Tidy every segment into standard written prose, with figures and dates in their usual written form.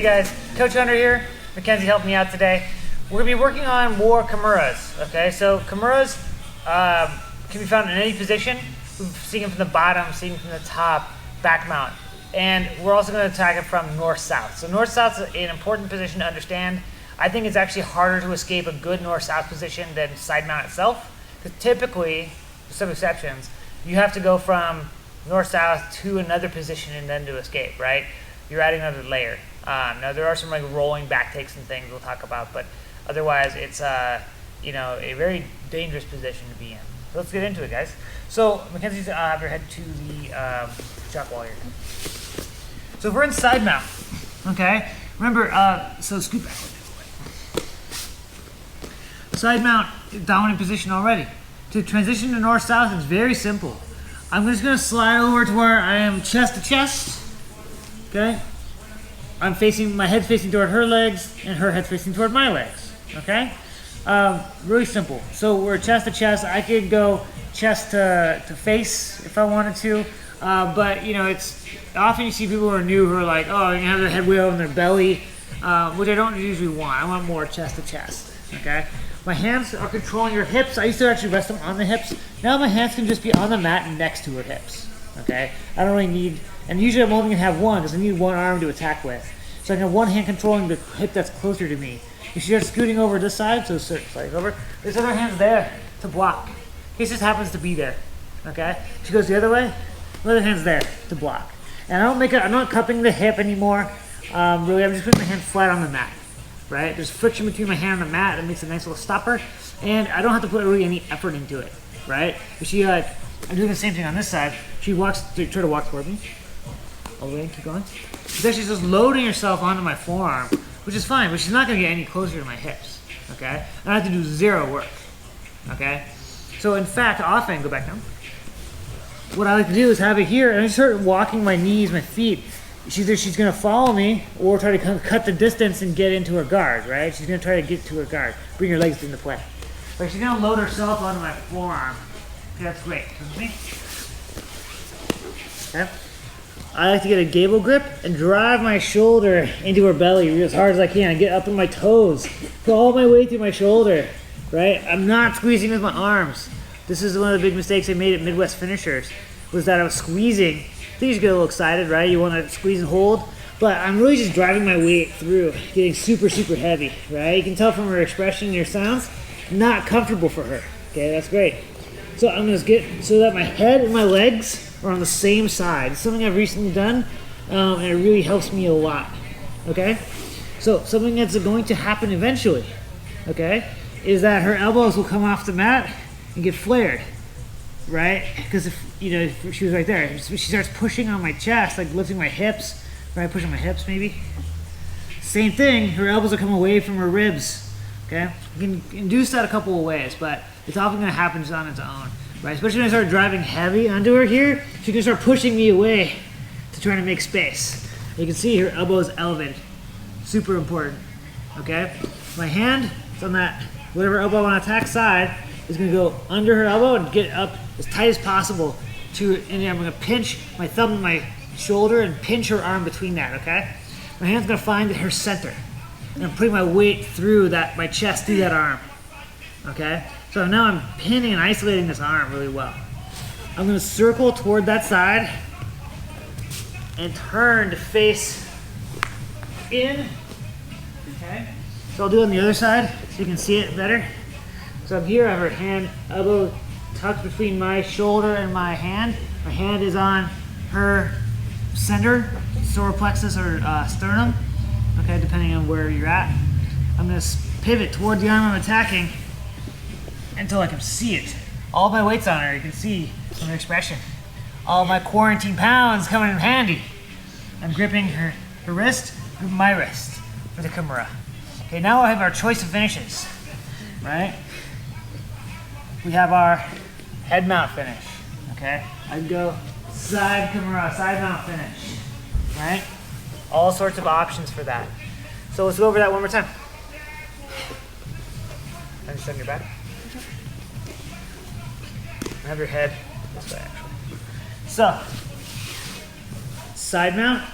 Hey guys, Coach Hunter here. Mackenzie helped me out today. We're gonna be working on more Kimuras. Okay, so Kimuras can be found in any position. We've seen them from the bottom, seen them from the top, back mount. And we're also gonna attack it from north-south. So north-south is an important position to understand. I think it's actually harder to escape a good north-south position than side mount itself. Because typically, with some exceptions, you have to go from north-south to another position and then to escape, right? You're adding another layer. Now there are some like rolling back takes and things we'll talk about, but otherwise it's a very dangerous position to be in. So let's get into it, guys. So Mackenzie's have your head to the chalk wall here. So if we're in side mount, okay. Remember, so scoot back. Side mount, dominant position already. To transition to north-south, it's very simple. I'm just gonna slide over to where I am chest to chest. Okay. My head's facing toward her legs, and her head's facing toward my legs. Okay. Really simple. So we're chest to chest. I could go chest to face if I wanted to, but it's often you see people who are new who are like, oh, you have their head way over their belly, which I don't usually want. I want more chest to chest. Okay. My hands are controlling your hips. I used to actually rest them on the hips. Now my hands can just be on the mat next to her hips. Okay? I don't really need, and usually I'm only gonna have one because I need one arm to attack with. So I can have one hand controlling the hip that's closer to me. If she starts scooting over this side, so slide over, this other hand's there to block. In case this happens to be there. Okay? She goes the other way, the other hand's there to block. And I'm not cupping the hip anymore. Really, I'm just putting my hand flat on the mat. Right? There's friction between my hand and the mat that makes a nice little stopper, and I don't have to put really any effort into it, right? If she I'm doing the same thing on this side. She try to walk toward me. All the way, keep going. She's actually just loading herself onto my forearm, which is fine, but she's not gonna get any closer to my hips, okay? And I have to do zero work, okay? So in fact, often, go back down. What I like to do is have it here, and I start walking my knees, my feet. Either she's going to follow me or try to cut the distance and get into her guard, right? She's going to try to get to her guard, bring her legs into play. But she's going to load herself onto my forearm. Okay, that's great. Okay. I like to get a gable grip and drive my shoulder into her belly as hard as I can. Get up on my toes, go all my way through my shoulder, right? I'm not squeezing with my arms. This is one of the big mistakes I made at Midwest Finishers, was that I was squeezing. You get a little excited, right? You want to squeeze and hold, but I'm really just driving my weight through, getting super, super heavy, right? You can tell from her expression and her sounds, not comfortable for her. Okay, that's great. So I'm going to get so that my head and my legs are on the same side. It's something I've recently done, and it really helps me a lot. Okay, so something that's going to happen eventually, okay, is that her elbows will come off the mat and get flared. Right? Because if she was right there, she starts pushing on my chest, like lifting my hips, right? Pushing my hips maybe. Same thing, her elbows are coming away from her ribs, okay? You can induce that a couple of ways, but it's often going to happen just on its own, right? Especially when I start driving heavy onto her here, she can start pushing me away to try to make space. You can see her elbow is elevated. Super important, okay? My hand is on that, whatever elbow I want to attack side, is going to go under her elbow and get up as tight as possible and I'm going to pinch my thumb and my shoulder and pinch her arm between that, okay? My hand's going to find her center. And I'm putting my weight through my chest, through that arm, okay? So now I'm pinning and isolating this arm really well. I'm going to circle toward that side and turn to face in, okay? So I'll do it on the other side so you can see it better. So up here, I have her elbow tucked between my shoulder and my hand. My hand is on her center, solar plexus or sternum, okay, depending on where you're at. I'm going to pivot toward the arm I'm attacking until I can see it. All my weight's on her, you can see from her expression. All my quarantine pounds coming in handy. I'm gripping her wrist with my wrist for the Kimura. Okay, now I have our choice of finishes, right? We have our head mount finish, okay? I'd go side Kimura, side mount finish, right? All sorts of options for that. So let's go over that one more time. And just on your back. Have your head this way, actually. So, side mount,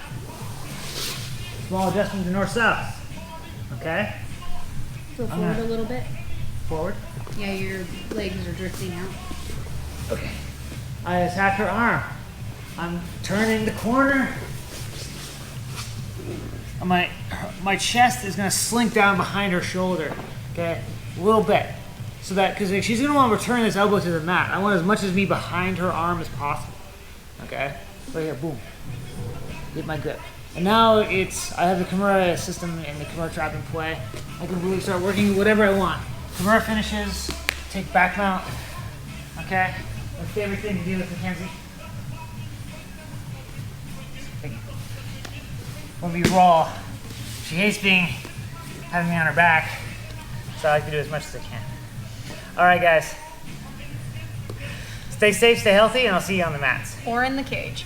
Small adjustment to north-south. Okay? Go forward a little bit. Forward. Yeah, your legs are drifting out. Okay. I attack her arm. I'm turning the corner. My chest is gonna slink down behind her shoulder. Okay? A little bit. So that, because she's gonna want to return this elbow to the mat. I want as much as me behind her arm as possible. Okay? Right here, boom. Get my grip. And now I have the Kimura system and the Kimura trap in play. I can really start working whatever I want. Kimura finishes, take back mount. Okay? My favorite thing to do with Mackenzie. When we raw, she hates having me on her back, so I like to do as much as I can. All right, guys. Stay safe, stay healthy, and I'll see you on the mats. Or in the cage.